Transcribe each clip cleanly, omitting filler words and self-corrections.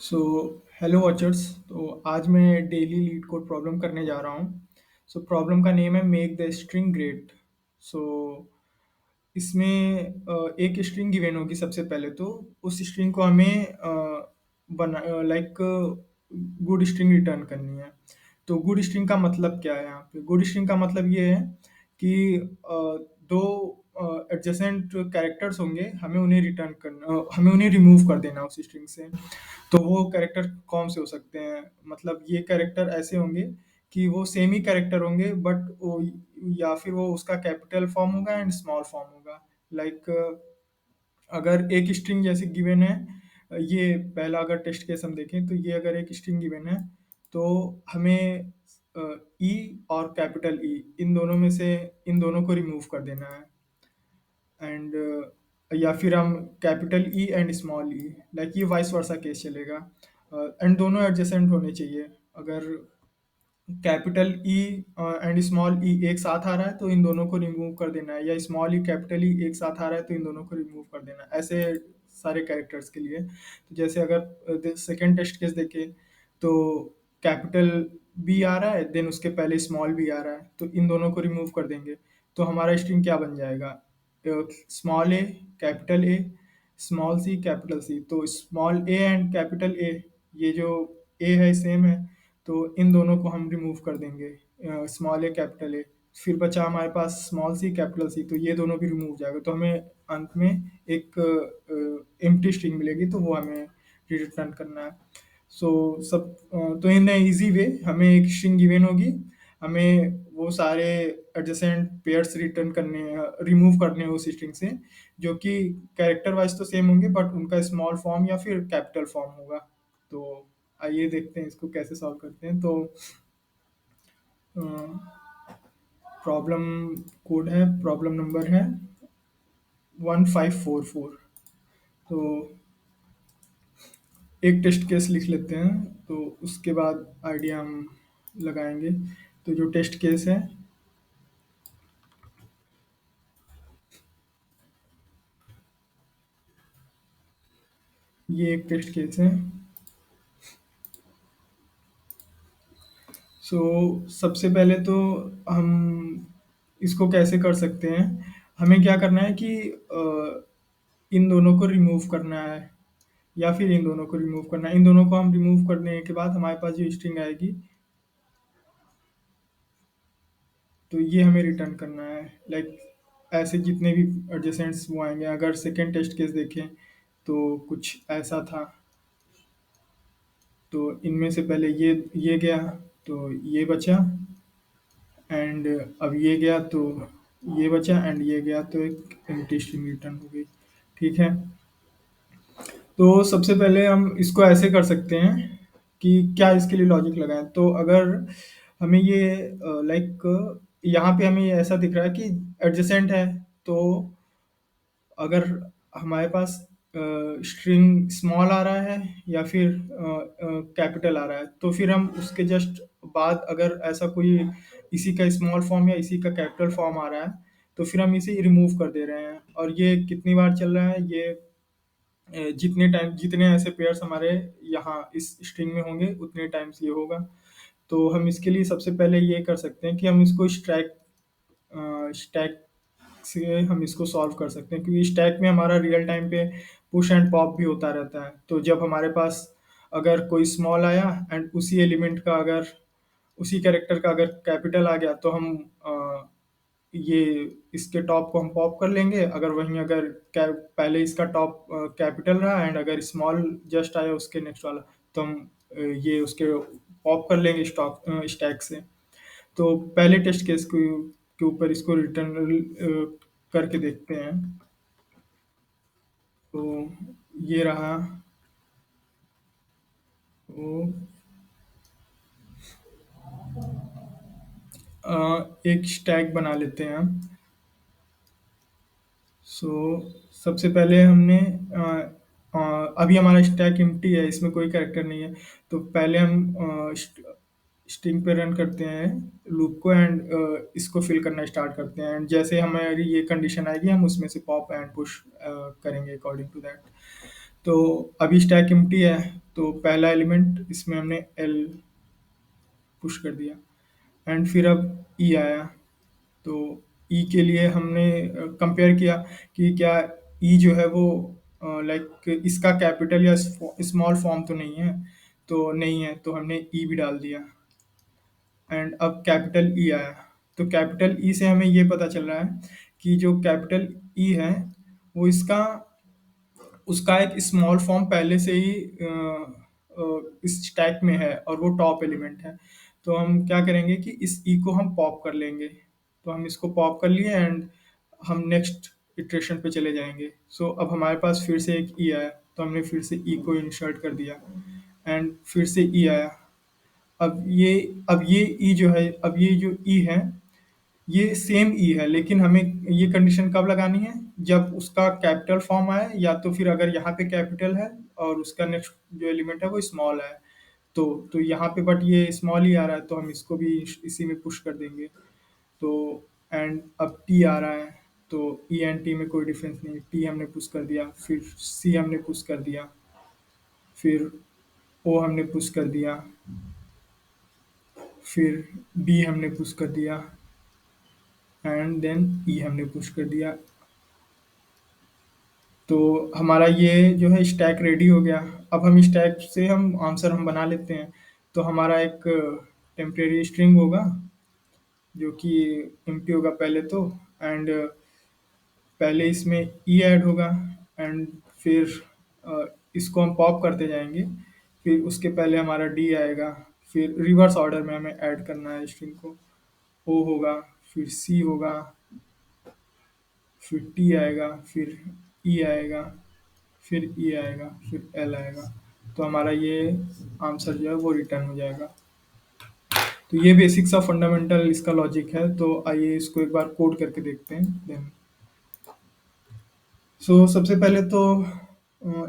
So hello watchers. तो आज मैं डेली लीड कोड प्रॉब्लम करने जा रहा हूँ। सो प्रॉब्लम का नेम है मेक द स्ट्रिंग ग्रेट। सो इसमें एक स्ट्रिंग गिवन होगी सबसे पहले। तो उस स्ट्रिंग को हमें बना लाइक गुड स्ट्रिंग रिटर्न करनी है। तो गुड स्ट्रिंग का मतलब क्या है? यहाँ पे गुड स्ट्रिंग का मतलब ये है कि दो एडजेसेंट कैरेक्टर्स होंगे, हमें उन्हें रिटर्न करना, हमें उन्हें रिमूव कर देना उस स्ट्रिंग से। तो वो कैरेक्टर कौन से हो सकते हैं? मतलब ये कैरेक्टर ऐसे होंगे कि वो सेम ही कैरेक्टर होंगे, बट वो या फिर वो उसका कैपिटल फॉर्म होगा एंड स्मॉल फॉर्म होगा। लाइक अगर एक स्ट्रिंग जैसे गिवन है, ये पहला अगर टेस्ट केस हम देखें तो ये अगर एक स्ट्रिंग गिवन है तो हमें ई और कैपिटल ई, इन दोनों में से इन दोनों को रिमूव कर देना है। एंड या फिर हम capital E and small E, like ये वाइस वर्सा केस चलेगा। एंड दोनों एडजेसेंट होने चाहिए। अगर कैपिटल ई एंड स्मॉल ई एक साथ आ रहा है तो इन दोनों को रिमूव कर देना है, या स्मॉल ई कैपिटल ई एक साथ आ रहा है तो इन दोनों को रिमूव कर देना है। ऐसे सारे कैरेक्टर्स के लिए। तो जैसे अगर सेकेंड टेस्ट केस देखें तो कैपिटल बी आ रहा है, देन उसके पहले स्मॉल बी आ रहा है, तो इन दोनों को रिमूव कर देंगे। तो हमारा स्ट्रिंग क्या बन जाएगा? Small a capital a, small c capital c. तो small a and capital a, ये जो ए है सेम है, तो इन दोनों को हम रिमूव कर देंगे, स्मॉल ए कैपिटल ए। फिर बचा हमारे पास स्मॉल सी कैपिटल सी, तो ये दोनों भी रिमूव जाएगा। तो हमें अंत में एक एम्प्टी स्ट्रिंग मिलेगी, तो वो हमें रिटर्न करना है। सो तो इन इजी वे हमें एक स्ट्रिंग गिवन होगी, हमें वो सारे एडजेसेंट पेयर्स रिटर्न करने, रिमूव करने हैं उस स्ट्रिंग से, जो कि कैरेक्टर वाइज तो सेम होंगे बट उनका स्मॉल फॉर्म या फिर कैपिटल फॉर्म होगा। तो आइए देखते हैं इसको कैसे सॉल्व करते हैं। तो प्रॉब्लम कोड है, प्रॉब्लम नंबर है 1544। तो एक टेस्ट केस लिख लेते हैं, तो उसके बाद आइडिया हम लगाएंगे। तो जो टेस्ट केस है, ये एक टेस्ट केस है। सो सबसे पहले तो हम इसको कैसे कर सकते हैं? हमें क्या करना है कि इन दोनों को रिमूव करना है, या फिर इन दोनों को रिमूव करना है। इन दोनों को हम रिमूव करने के बाद हमारे पास जो स्ट्रिंग आएगी, तो ये हमें रिटर्न करना है। लाइक ऐसे जितने भी एडजेसेंट्स वो आएंगे। अगर सेकेंड टेस्ट केस देखें तो कुछ ऐसा था। तो इनमें से पहले ये गया, तो ये बचा, एंड अब ये गया तो ये बचा, एंड ये गया तो एक एम्प्टी स्ट्रिंग रिटर्न हो गई। ठीक है। तो सबसे पहले हम इसको ऐसे कर सकते हैं कि क्या इसके लिए लॉजिक लगाएं। तो अगर हमें ये लाइक यहाँ पे हमें ये ऐसा दिख रहा है कि एडजेसेंट है, तो अगर हमारे पास स्ट्रिंग स्मॉल आ रहा है या फिर कैपिटल आ रहा है, तो फिर हम उसके जस्ट बाद अगर ऐसा कोई इसी का स्मॉल फॉर्म या इसी का कैपिटल फॉर्म आ रहा है, तो फिर हम इसे रिमूव कर दे रहे हैं। और ये कितनी बार चल रहा है? ये जितने ऐसे पेयर्स हमारे यहाँ इस स्ट्रिंग में होंगे उतने टाइम्स ये होगा। तो हम इसके लिए सबसे पहले ये कर सकते हैं कि हम इसको स्टैक से हम इसको सॉल्व कर सकते हैं, क्योंकि स्टैक में हमारा रियल टाइम पे पुश एंड पॉप भी होता रहता है। तो जब हमारे पास अगर कोई स्मॉल आया एंड उसी एलिमेंट का अगर उसी कैरेक्टर का अगर कैपिटल आ गया, तो हम ये इसके टॉप को हम पॉप कर लेंगे। अगर वहीं अगर पहले इसका टॉप कैपिटल रहा एंड अगर स्मॉल जस्ट आया उसके नेक्स्ट वाला, तो हम ये उसके पॉप कर लेंगे स्टैक से। तो पहले टेस्ट केस के ऊपर इसको रिटर्न करके देखते हैं। तो ये रहा। तो एक स्टैक बना लेते हैं हम। सो सबसे पहले हमने अभी हमारा स्टैक एम्प्टी है, इसमें कोई कैरेक्टर नहीं है। तो पहले हम स्ट्रिंग पे रन करते हैं लूप को, एंड इसको फिल करना स्टार्ट करते हैं। एंड जैसे हमारी ये कंडीशन आएगी, हम उसमें से पॉप एंड पुश करेंगे अकॉर्डिंग टू दैट। तो अभी स्टैक एम्प्टी है, तो पहला एलिमेंट इसमें हमने एल पुश कर दिया, एंड फिर अब ई आया। तो ई के लिए हमने कंपेयर किया कि क्या ई जो है वो लाइक इसका कैपिटल या स्मॉल फॉर्म तो नहीं है, तो नहीं है, तो हमने ई भी डाल दिया। एंड अब कैपिटल ई आया। तो कैपिटल ई से हमें ये पता चल रहा है कि जो कैपिटल ई है वो इसका उसका एक स्मॉल फॉर्म पहले से ही इस स्टैक में है और वो टॉप एलिमेंट है। तो हम क्या करेंगे कि इस ई को हम पॉप कर लेंगे। तो हम इसको पॉप कर लिए एंड हम नेक्स्ट इटरेशन पे चले जाएंगे। सो अब हमारे पास फिर से एक ई आया, तो हमने फिर से ई को इंसर्ट कर दिया एंड फिर से ई आया। अब ये ई जो है, अब ये जो ई है ये सेम ई है, लेकिन हमें ये कंडीशन कब लगानी है, जब उसका कैपिटल फॉर्म आए, या तो फिर अगर यहाँ पे कैपिटल है और उसका नेक्स्ट जो एलिमेंट है वो स्मॉल है। तो यहाँ पे बट ये स्मॉल ही आ रहा है, तो हम इसको भी इसी में पुश कर देंगे। तो एंड अब टी आ रहा है, तो ई एंड टी में कोई डिफरेंस नहीं, टी हमने पुश कर दिया, फिर सी हमने पुश कर दिया, फिर ओ हमने पुश कर दिया, फिर बी हमने पुश कर दिया, एंड देन ई हमने पुश कर दिया। तो हमारा ये जो है स्टैक रेडी हो गया। अब हम स्टैक से हम आंसर हम बना लेते हैं। तो हमारा एक टेम्परेरी स्ट्रिंग होगा जो कि एम्प्टी होगा पहले तो, एंड पहले इसमें ई ऐड होगा, एंड फिर इसको हम पॉप करते जाएंगे। फिर उसके पहले हमारा डी आएगा, फिर रिवर्स ऑर्डर में हमें ऐड करना है स्ट्रिंग को। ओ होगा, फिर सी होगा, फिर टी आएगा, फिर ई आएगा, फिर ई आएगा, फिर एल आएगा। तो हमारा ये आंसर जो है वो रिटर्न हो जाएगा। तो ये बेसिक सा फंडामेंटल इसका लॉजिक है। तो आइए इसको एक बार कोड करके देखते हैं देन। सबसे पहले तो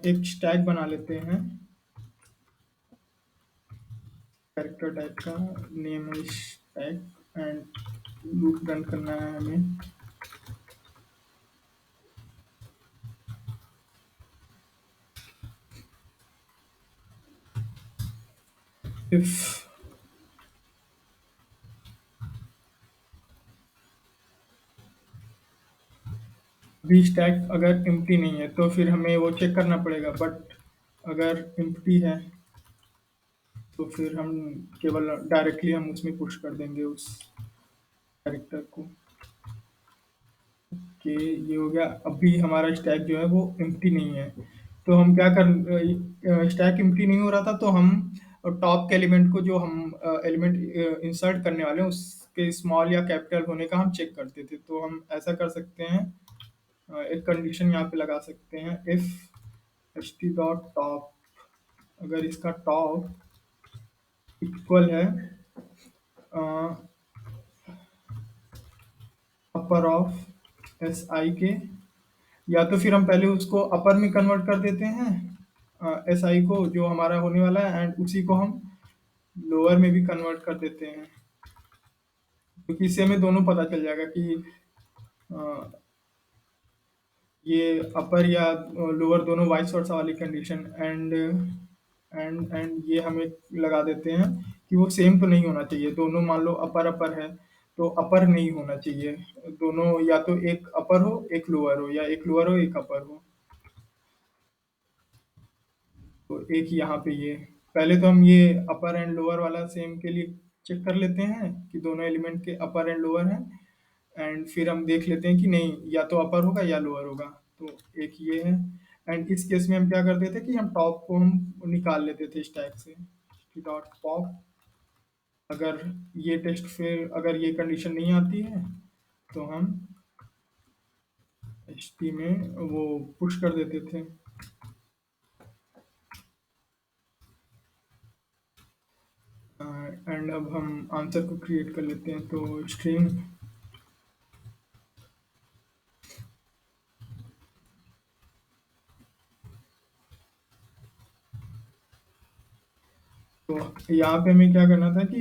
एक स्टैक बना लेते हैं, कैरेक्टर टाइप का, नेम है स्टैक, एंड लूप रन करना है हमें। इफ भी स्टैक अगर एम्प्टी नहीं है तो फिर हमें वो चेक करना पड़ेगा, बट अगर एम्प्टी है तो फिर हम केवल डायरेक्टली हम उसमें पुश कर देंगे उस कैरेक्टर को। कि ये हो गया। अभी हमारा स्टैक जो है वो एम्प्टी नहीं है, तो हम क्या कर, स्टैक एम्प्टी नहीं हो रहा था तो हम टॉप के एलिमेंट को, जो हम एलिमेंट इंसर्ट करने वाले हैं उसके स्मॉल या कैपिटल होने का हम चेक करते थे। तो हम ऐसा कर सकते हैं, एक कंडीशन यहाँ पे लगा सकते हैं, if H t dot top, अगर इसका टॉप इक्वल है अपर ऑफ एस आई के, या तो फिर हम पहले उसको अपर में कन्वर्ट कर देते हैं एस आई को जो हमारा होने वाला है, एंड उसी को हम लोअर में भी कन्वर्ट कर देते हैं, क्योंकि इससे हमें दोनों पता चल जाएगा कि अ, ये अपर या लोअर दोनों वाइस वर्सा वाली कंडीशन। एंड ये हमें लगा देते हैं कि वो सेम तो नहीं होना चाहिए, दोनों मान लो अपर अपर है तो अपर नहीं होना चाहिए, दोनों या तो एक अपर हो एक लोअर हो, या एक लोअर हो एक अपर हो। तो एक यहाँ पे ये, पहले तो हम ये अपर एंड लोअर वाला सेम के लिए चेक कर लेते हैं कि दोनों एलिमेंट के अपर एंड लोअर हैं, एंड फिर हम देख लेते हैं कि नहीं, या तो अपर होगा या लोअर होगा। तो एक ये है। एंड इस केस में हम क्या करते थे कि हम टॉप को हम निकाल लेते थे स्टैक से, डॉट पॉप। अगर ये टेस्ट, फिर अगर ये कंडीशन नहीं आती है तो हम एच टी में वो पुश कर देते थे। एंड अब हम आंसर को क्रिएट कर लेते हैं। तो स्ट्रिंग, तो यहाँ पे हमें क्या करना था कि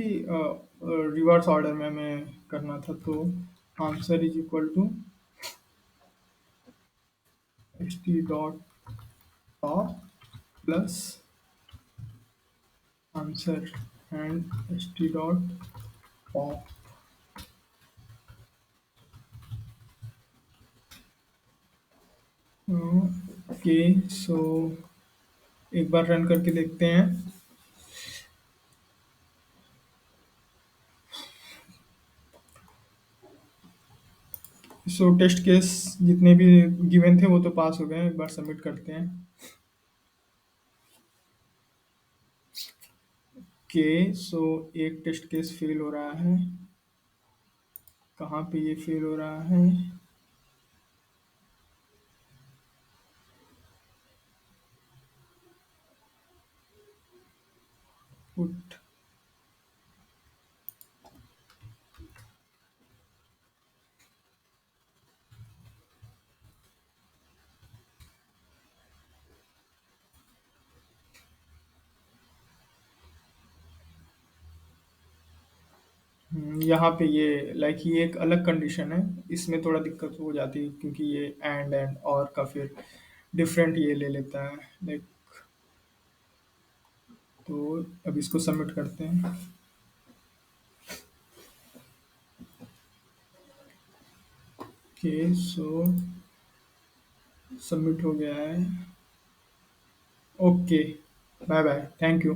रिवर्स ऑर्डर में हमें करना था। तो answer is equal to h t dot top plus answer and st dot pop. Okay, so एक बार रन करके देखते हैं। सो टेस्ट केस जितने भी गिवन थे वो तो पास हो गए, एक बार सबमिट करते हैं। के सो एक टेस्ट केस फेल हो रहा है। कहाँ पे ये फेल हो रहा है? पुट। यहाँ पे ये लाइक ये एक अलग कंडीशन है, इसमें थोड़ा दिक्कत हो जाती है क्योंकि ये एंड और का फिर डिफरेंट ये ले लेता है लाइक। तो अब इसको सबमिट करते हैं। ओके, सो सबमिट हो गया है। Okay, bye bye, thank you.